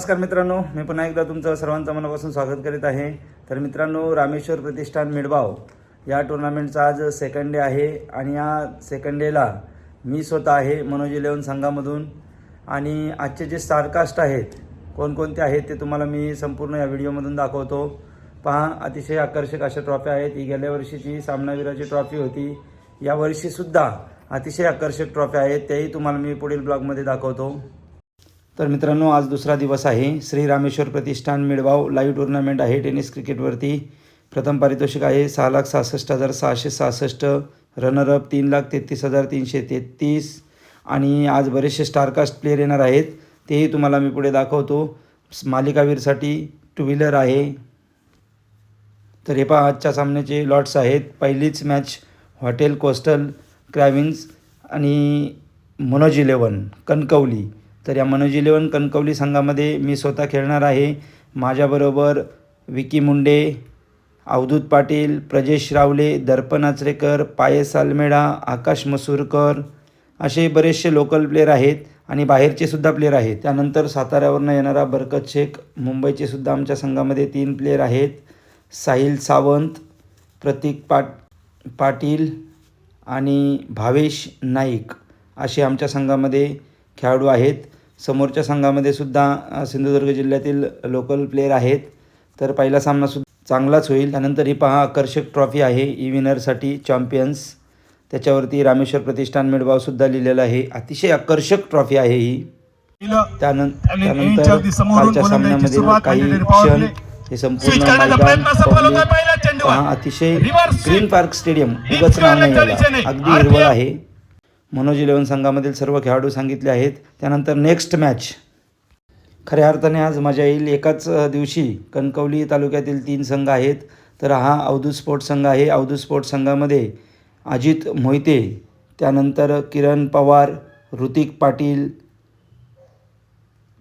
नमस्कार मित्रांनो, मी पुन्हा एकदा तुमचं सर्वांचं मनापासून स्वागत करीत आहे। तर मित्रांनो, रामेश्वर प्रतिष्ठान मिडबाव या टुर्नामेंटचा आज सेकंड डे आहे आणि या सेकंड डेला मी स्वतः आहे मनोज 11 संघामधून। आणि आजचे जे स्टारकास्ट आहेत कोणकोणते आहेत ते तुम्हाला मी संपूर्ण या व्हिडिओमधून दाखवतो। पहा, अतिशय आकर्षक अशा ट्रॉफी आहेत। ही गेल्या वर्षीची सामनावीराची ट्रॉफी होती, या वर्षीसुद्धा अतिशय आकर्षक ट्रॉफी आहेत, तेही तुम्हाला मी पुढील ब्लॉगमध्ये दाखवतो। तर मित्रांनो, आज दुसरा दिवस आहे। श्री रामेश्वर प्रतिष्ठान मिडबाव लाईव्ह टूर्नामेंट आहे टेनिस क्रिकेटवरती। प्रथम पारितोषिक आहे 6,66,666, रनरअप 3,33,333 आणि आज बरेचसे स्टारकास्ट प्लेयर येणार आहेत, तेही तुम्हाला मी पुढे दाखवतो। मालिकावीरसाठी 2 व्हीलर आहे। तर हे पहा, आजच्या सामन्याचे लॉट्स आहेत। पहिलीच मॅच हॉटेल कोस्टल क्राविन्स आणि मनोज 11 कणकवली। तर या मनोज 11 कणकवली संघामध्ये मी स्वतः खेळणार आहे। माझ्याबरोबर विकी मुंडे, अवधूत पाटील, प्रजेश रावले, दर्पण आचरेकर, पायस आलमेडा, आकाश मसूरकर असे बरेचसे लोकल प्लेयर आहेत आणि बाहेरचे सुद्धा प्लेयर आहेत। त्यानंतर साताऱ्यावरून येणारा बरकत शेख, मुंबईचे सुद्धा आमच्या संघामध्ये 3 प्लेयर आहेत। साहिल सावंत, प्रतीक पाटील आणि भावेश नाईक असे आमच्या संघामध्ये खेळाडू आहेत। समोरच्या संघामध्ये सुद्धा सिंधुदुर्ग जिल्ह्यातील लोकल प्लेयर आहेत। तर पहिला सामना सुद्धा चांगलाच होईल। त्यानंतर ही पहा, आकर्षक ट्रॉफी आहे ई विनरसाठी चॅम्पियन्स, त्याच्यावरती रामेश्वर प्रतिष्ठान मिडबावसुद्धा लिहिलेलं आहे। अतिशय आकर्षक ट्रॉफी आहे ही। त्यानंतर कालच्या सामन्यामध्ये काही क्षण हे संपूर्ण मैदान अतिशय ग्रीन पार्क स्टेडियम उगाच नाव नाही याला, अगदी हिरवळ आहे। मनोज 11 संघामधील सर्व खेळाडू सांगितले आहेत। त्यानंतर नेक्स्ट मॅच खऱ्या अर्थाने आज मजा येईल। एकाच दिवशी कणकवली तालुक्यातील 3 संघ आहेत। तर हा अवधूत स्पोर्ट्स संघ आहे। अवधूत स्पोर्ट्स संघामध्ये अजित मोहिते, त्यानंतर किरण पवार, ऋतिक पाटील,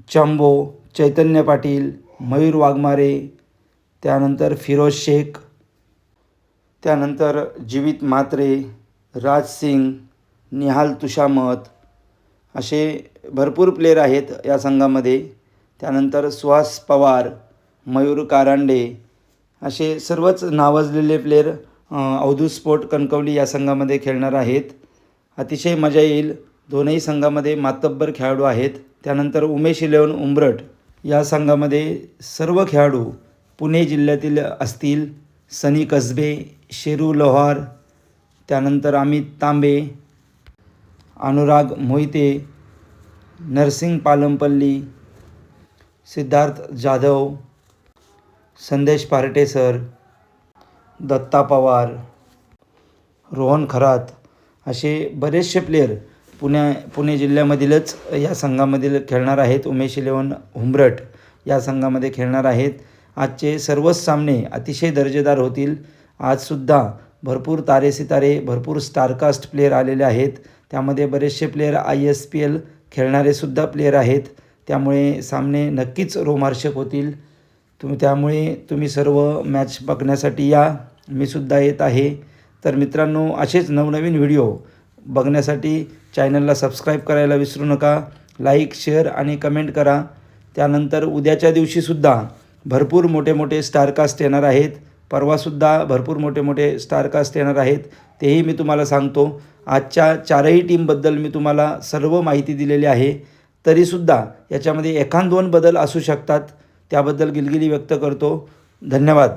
चंबो, चैतन्य पाटील, मयूर वाघमारे, त्यानंतर फिरोज शेख, त्यानंतर जीवित म्हात्रे, राज सिंग, निहाल तुषामत असे भरपूर प्लेयर आहेत या संघामध्ये। त्यानंतर सुहास पवार, मयूर कारांडे असे सर्वच नावाजलेले प्लेयर अवधूत स्पोर्ट कणकवली या संघामध्ये खेळणार आहेत। अतिशय मजा येईल। दोनही संघामध्ये मातब्बर खेळाडू आहेत। त्यानंतर उमेश 11 उंबरठ या संघामध्ये सर्व खेळाडू पुणे जिल्ह्यातील असतील। सनी कसबे, शेरू लोहार, त्यानंतर अमित तांबे, अनुराग मोहिते, नरसिंग पालमपल्ली, सिद्धार्थ जाधव, संदेश पार्टे सर, दत्ता पवार, रोहन खरात असे बरेचसे प्लेयर पुणे जिल्ह्यामधीलच या संघामधील खेळणार आहेत। उमेश 11 उंबरठ या संघामध्ये खेळणार आहेत। आजचे सर्वच सामने अतिशय दर्जेदार होतील। आजसुद्धा भरपूर तारे भरपूर स्टारकास्ट प्लेयर आलेले आहेत। त्यामध्ये बरेचसे प्लेयर ISPL खेळणारेसुद्धा प्लेयर आहेत। त्यामुळे सामने नक्कीच रोमांचक होतील। त्यामुळे तुम्ही सर्व मॅच बघण्यासाठी या, मी सुद्धा येत आहे। तर मित्रांनो, असेच नवनवीन व्हिडिओ बघण्यासाठी चॅनलला सबस्क्राईब करायला विसरू नका। लाईक, शेअर आणि कमेंट करा। त्यानंतर उद्याच्या दिवशीसुद्धा भरपूर मोठे स्टारकास्ट येणार आहेत। परवासुद्धा भरपूर मोठे स्टारकास्ट येणार आहेत, तेही मी तुम्हाला सांगतो। आजच्या 4ही टीमबद्दल मी तुम्हाला सर्व माहिती दिलेली आहे। तरीसुद्धा याच्यामध्ये 1-2 बदल असू शकतात, त्याबद्दल दिलगिरी व्यक्त करतो। धन्यवाद।